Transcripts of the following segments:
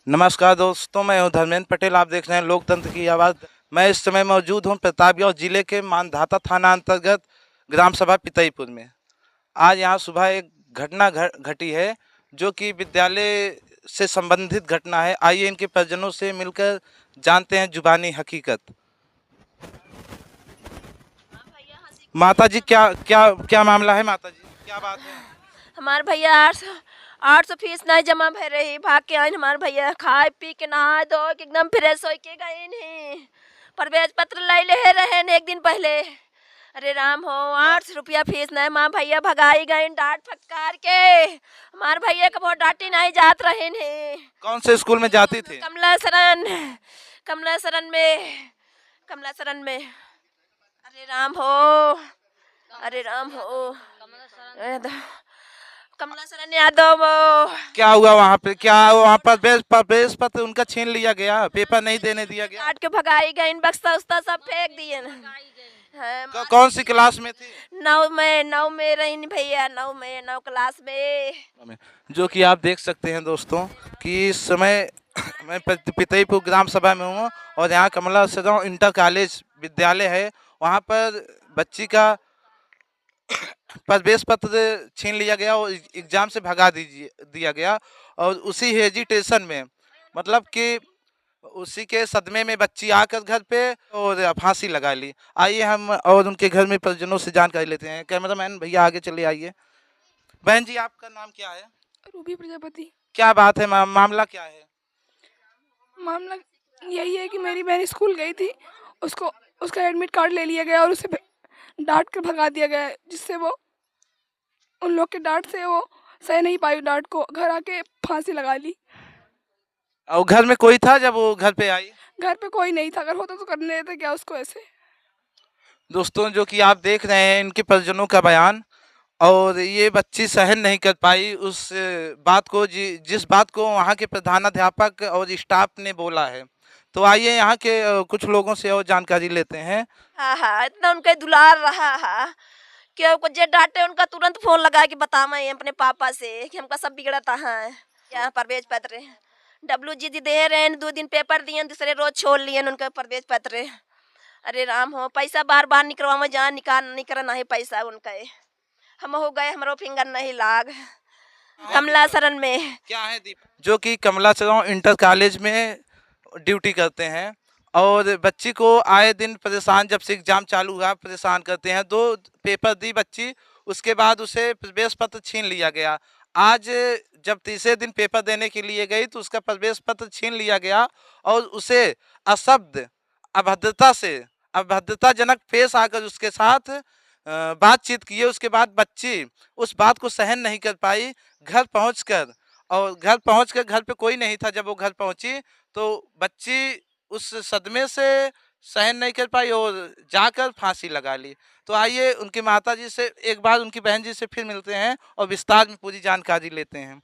नमस्कार दोस्तों, मैं हूं धर्मेंद्र पटेल। आप देख रहे हैं लोकतंत्र की आवाज़। मैं इस समय मौजूद हूं प्रतापगढ़ जिले के मानधाता थाना अंतर्गत ग्राम सभा पितईपुर में। आज यहां सुबह एक घटना घटी है जो कि विद्यालय से संबंधित घटना है। आइए इनके परिजनों से मिलकर जानते हैं जुबानी हकीकत। माता जी, क्या क्या क्या मामला है? माता जी, क्या बात है? हमारे भैया 800 फीस नहीं जमा भर रही, भाग के आइन हमारे भैया खाए पी के नहाए धो के एकदम फ्रेश हो के गए नहीं। प्रवेश पत्र ले रहे ने एक दिन पहले। अरे राम हो, 800 रुपया फीस नहीं, माँ भैया भगाई गए डांट फटकार के। हमारे भैया को बहुत डांटी नहीं जात रहे ने। कौन से स्कूल में जाती थी? कमला शरण, कमला शरण में, कमला शरण में। अरे राम हो, अरे राम हो, कमला शरण यादव। क्या हुआ वहाँ पे? क्या वहाँ पर प्रवेश पत्र उनका छीन लिया गया? पेपर नहीं देने दिया गया? काट के भगाई गई, बक्सा उस्ता सब फेंक दिए न। कौन सी क्लास में थी? 9 में रही भैया, 9 क्लास में। जो कि आप देख सकते हैं दोस्तों कि इस समय मैं पितईपुर ग्राम सभा में हूँ और यहाँ कमला सदन इंटर कॉलेज विद्यालय है। वहाँ पर बच्ची का प्रवेश पत्र छीन लिया गया और एग्जाम से भगा दिया गया। और उसी हेजिटेशन में, मतलब कि उसी के सदमे में बच्ची आकर घर पे और फांसी लगा ली। आइए हम और उनके घर में परिजनों से जानकारी लेते हैं। कैमरामैन भैया आगे चले आइए। बहन जी, आपका नाम क्या है? रूबी प्रजापति। क्या बात है? मामला क्या है? मामला यही है कि मेरी बहन स्कूल गई थी, उसको उसका एडमिट कार्ड ले लिया गया और उसे डांट कर भगा दिया गया, जिससे वो उन लोग के डांट से वो सह नहीं पाई, डांट को घर आके फांसी लगा ली। और घर में कोई था जब वो घर पे आई? घर पे कोई नहीं था, अगर होता तो करने देते क्या उसको ऐसे। दोस्तों, जो कि आप देख रहे हैं इनके परिजनों का बयान, और ये बच्ची सहन नहीं कर पाई उस बात को, जिस बात को वहाँ के प्रधानाध्यापक और स्टाफ ने बोला है। तो आइए यहाँ के कुछ लोगों से और जानकारी लेते हैं। हाँ हाँ, इतना उनका दुलार रहा है कि उनको जे डांटे उनका तुरंत फोन लगा के बतावा अपने पापा से कि हमका सब बिगड़ता है। यहाँ प्रवेश पत्र WG दे रहे हैं, 2 दिन पेपर दिए, दूसरे रोज छोड़ लिए उनका प्रवेश पत्र। अरे राम हो, पैसा बार बार निकलवा जहाँ निकल नहीं पैसा उनका। हम हो गए, हमारो फिंगर नहीं लाग। कमला शरण में। क्या है दीप? जो कि कमला सदन इंटर कॉलेज में ड्यूटी करते हैं और बच्ची को आए दिन परेशान, जब से एग्जाम चालू हुआ परेशान करते हैं। 2 पेपर दी बच्ची, उसके बाद उसे प्रवेश पत्र छीन लिया गया। आज जब तीसरे दिन पेपर देने के लिए गई तो उसका प्रवेश पत्र छीन लिया गया और उसे अशब्द अभद्रताजनक पेश आकर उसके साथ बातचीत किए। उसके बाद बच्ची उस बात को सहन नहीं कर पाई। घर पहुंचकर घर पे कोई नहीं था। जब वो घर पहुंची तो बच्ची उस सदमे से सहन नहीं कर पाई और जाकर फांसी लगा ली। तो आइए उनकी माता जी से एक बार, उनकी बहन जी से फिर मिलते हैं और विस्तार में पूरी जानकारी लेते हैं।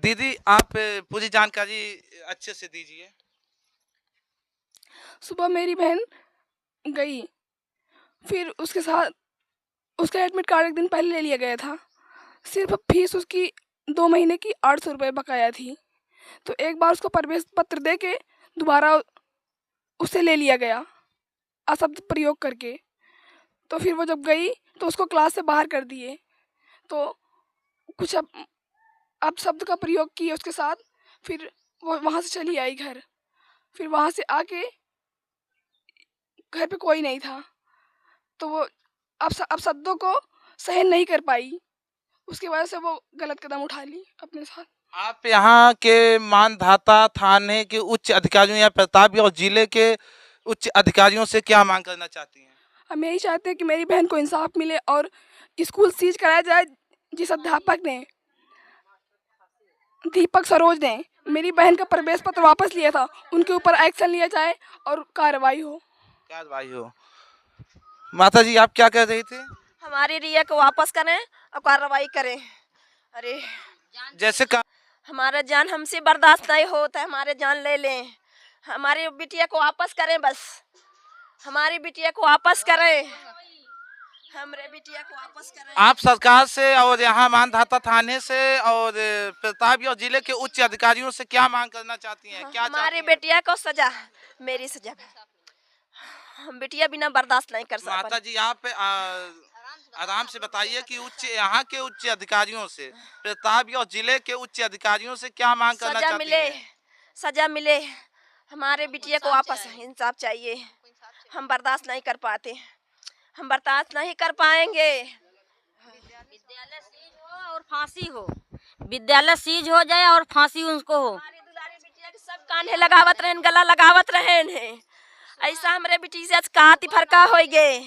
दीदी, आप पूरी जानकारी अच्छे से दीजिए। सुबह मेरी बहन गई, फिर उसके साथ उसका एडमिट कार्ड एक दिन पहले ले लिया गया था। सिर्फ फीस उसकी 2 महीने की 800 रुपये बकाया थी। तो एक बार उसको प्रवेश पत्र दे के दोबारा उससे ले लिया गया अशब्द प्रयोग करके। तो फिर वो जब गई तो उसको क्लास से बाहर कर दिए। तो कुछ अब शब्द का प्रयोग किए उसके साथ, फिर वो वहाँ से चली आई घर। फिर वहाँ से आके घर पे कोई नहीं था, तो वो अब शब्दों को सहन नहीं कर पाई, उसकी वजह से वो गलत कदम उठा ली अपने साथ। आप यहाँ के मानधाता थाने के उच्च अधिकारियों या प्रतापगढ़ जिले के उच्च अधिकारियों से क्या मांग करना चाहती हैं? हम यही चाहते हैं कि मेरी बहन को इंसाफ मिले और स्कूल सीज कराया जाए। जिस अध्यापक ने, दीपक सरोज ने मेरी बहन का प्रवेश पत्र वापस लिया था, उनके ऊपर एक्शन लिया जाए और कार्रवाई हो। माता जी, आप क्या कह रही थी? हमारी रिया को वापस करें और कार्रवाई करें। अरे जैसे का हमारा जान हमसे बर्दाश्त नहीं होता है, हमारे जान ले लें। हमारी बिटिया को वापस करें, बस हमारी बिटिया को वापस करें। हमरे बिटिया को वापस करें। आप सरकार से और यहाँ मानधाता थाने से और प्रतापगढ़ जिले के उच्च अधिकारियों से क्या मांग करना चाहती हैं? क्या चाहती हमारी हैं? बेटिया को सजा, मेरी सजा, हम बिटिया बिना बर्दाश्त नहीं कर माता सकते। जी यहाँ पे आराम से बताइए कि यहाँ के उच्च अधिकारियों से, प्रतापगढ़ जिले के उच्च अधिकारियों से क्या मांग करना सजा चाहती मिले, हैं? सजा मिले, हमारे बिटिया को वापस इंसाफ चाहिए। हम बर्दाश्त नहीं कर पाते, हम बर्दाश्त नहीं कर पाएंगे। विद्यालय सीज हो और फांसी हो, विद्यालय सीज हो जाए और फांसी उनको हो। हमारी दुलारी बिटिया के सब कान्हे लगावत रहें, गला लगावत रहें, ऐसा हमरे बिटी से आज काती फरका हो गए।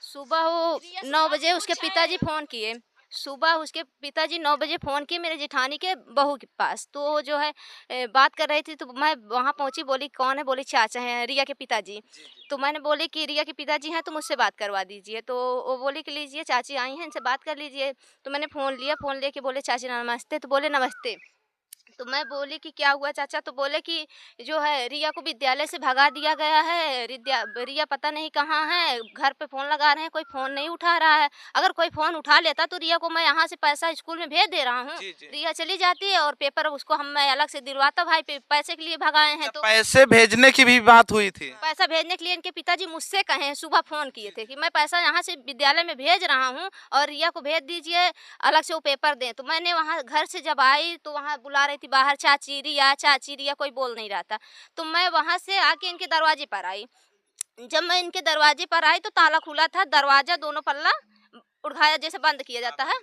सुबह वो 9 बजे उसके पिताजी फ़ोन किए, सुबह उसके पिताजी 9 बजे फ़ोन किए मेरे जेठानी के बहू के पास। तो वो जो है बात कर रही थी, तो मैं वहाँ पहुँची, बोली कौन है? बोली चाचा हैं, रिया के पिताजी। तो मैंने बोली कि रिया के पिताजी हैं तो मुझसे बात करवा दीजिए। तो वो बोली कि लीजिए चाची आई हैं, इनसे बात कर लीजिए। तो मैंने फ़ोन लिया, फ़ोन लेके बोले चाची नमस्ते। तो बोले नमस्ते। तो मैं बोली कि क्या हुआ चाचा? तो बोले कि जो है रिया को विद्यालय से भगा दिया गया है, रिया पता नहीं कहाँ है, घर पे फ़ोन लगा रहे हैं, कोई फ़ोन नहीं उठा रहा है। अगर कोई फ़ोन उठा लेता तो रिया को मैं यहाँ से पैसा स्कूल में भेज दे रहा हूँ, जी, जी। रिया चली जाती है और पेपर उसको मैं अलग से दिलवाता। भाई पैसे के लिए भगाए हैं। तो पैसे भेजने की भी बात हुई थी। पैसा भेजने के लिए इनके पिताजी मुझसे कहे हैं, सुबह फ़ोन किए थे कि मैं पैसा यहाँ से विद्यालय में भेज रहा हूँ और रिया को भेज दीजिए, अलग से वो पेपर दें। तो मैंने वहाँ घर से जब आई तो वहाँ बुला रही थी बाहर, चाची रिया, कोई बोल नहीं रहा था। तो मैं वहाँ से आके इनके दरवाजे पर आई। जब मैं इनके दरवाजे पर आई तो ताला खुला था, दरवाज़ा दोनों पल्ला उठाया जैसे बंद किया जाता है,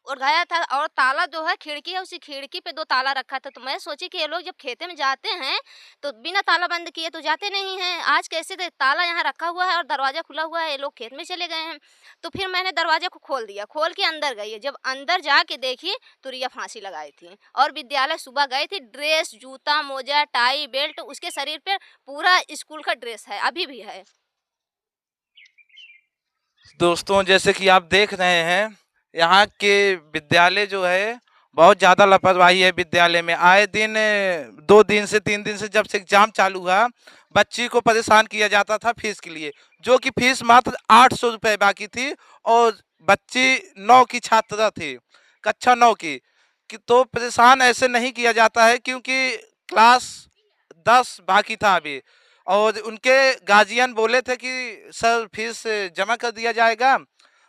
उठाया था, और ताला जो है खिड़की है, उसी खिड़की पे 2 ताला रखा था। तो मैं सोची कि ये लोग जब खेते में जाते हैं तो बिना ताला बंद किए तो जाते नहीं हैं, आज कैसे ताला यहाँ रखा हुआ है और दरवाज़ा खुला हुआ है, ये लोग खेत में चले गए हैं। तो फिर मैंने दरवाजे को खोल दिया, खोल के अंदर गई। जब अंदर जाके देखी तो रिया फांसी लगाई थी और विद्यालय सुबह गई थी, ड्रेस, जूता, मोजा, टाई, बेल्ट, उसके शरीर पे पूरा स्कूल का ड्रेस है, अभी भी है। दोस्तों जैसे कि आप देख रहे हैं, यहाँ के विद्यालय जो है बहुत ज़्यादा लापरवाही है। विद्यालय में आए दिन 2 दिन से 3 दिन से जब से एग्जाम चालू हुआ, बच्ची को परेशान किया जाता था फीस के लिए, जो कि फीस मात्र 800 रुपये बाकी थी और बच्ची 9 की छात्रा थी, कक्षा 9 की। तो परेशान ऐसे नहीं किया जाता है क्योंकि क्लास 10 बाकी था अभी, और उनके गार्जियन बोले थे कि सर फीस जमा कर दिया जाएगा,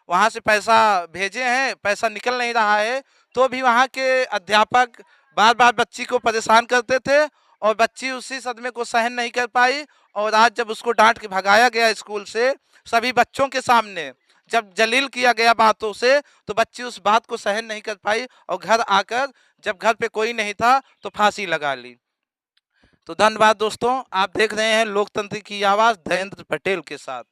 वहाँ से पैसा भेजे हैं, पैसा निकल नहीं रहा है। तो भी वहाँ के अध्यापक बार बार बच्ची को परेशान करते थे और बच्ची उसी सदमे को सहन नहीं कर पाई, और आज जब उसको डांट के भगाया गया स्कूल से सभी बच्चों के सामने, जब जलील किया गया बातों से, तो बच्ची उस बात को सहन नहीं कर पाई और घर आकर जब घर पे कोई नहीं था तो फांसी लगा ली। तो धन्यवाद दोस्तों, आप देख रहे हैं लोकतंत्र की आवाज़ धैर्येंद्र पटेल के साथ।